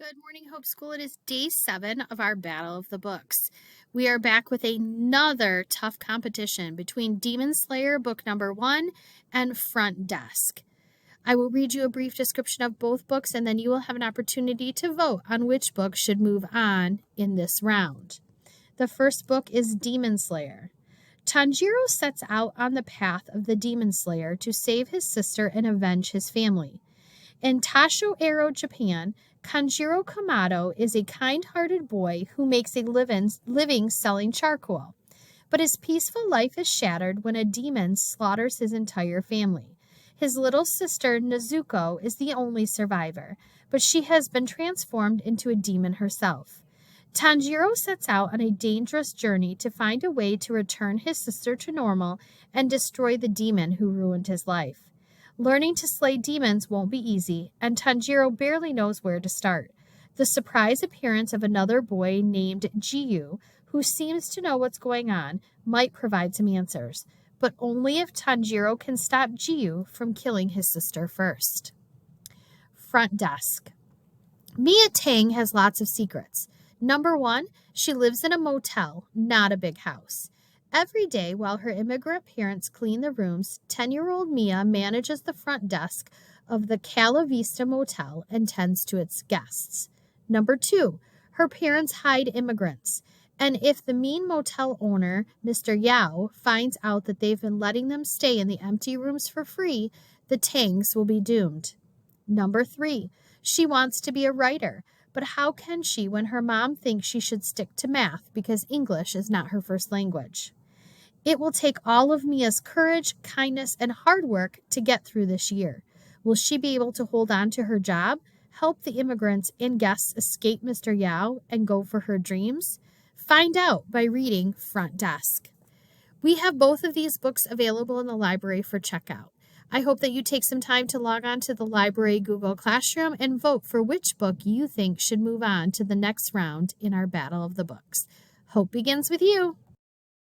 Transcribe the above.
Good morning, Hope School. It is day 7 of our Battle of the Books. We are back with another tough competition between Demon Slayer book number 1 and Front Desk. I will read you a brief description of both books, and then you will have an opportunity to vote on which book should move on in this round. The first book is Demon Slayer. Tanjiro sets out on the path of the Demon Slayer to save his sister and avenge his family. In Tashoero, Japan, Kanjiro Kamado is a kind-hearted boy who makes a living selling charcoal. But his peaceful life is shattered when a demon slaughters his entire family. His little sister, Nezuko, is the only survivor, but she has been transformed into a demon herself. Tanjiro sets out on a dangerous journey to find a way to return his sister to normal and destroy the demon who ruined his life. Learning to slay demons won't be easy, and Tanjiro barely knows where to start. The surprise appearance of another boy named Jiyu, who seems to know what's going on, might provide some answers, but only if Tanjiro can stop Jiyu from killing his sister first. Front Desk. Mia Tang has lots of secrets. Number 1, she lives in a motel, not a big house. Every day, while her immigrant parents clean the rooms, 10-year-old Mia manages the front desk of the Cala Vista Motel and tends to its guests. Number 2, her parents hide immigrants, and if the mean motel owner, Mr. Yao, finds out that they've been letting them stay in the empty rooms for free, the Tangs will be doomed. Number 3, she wants to be a writer, but how can she when her mom thinks she should stick to math because English is not her first language? It will take all of Mia's courage, kindness, and hard work to get through this year. Will she be able to hold on to her job, help the immigrants and guests escape Mr. Yao, and go for her dreams? Find out by reading Front Desk. We have both of these books available in the library for checkout. I hope that you take some time to log on to the library Google Classroom and vote for which book you think should move on to the next round in our Battle of the Books. Hope begins with you.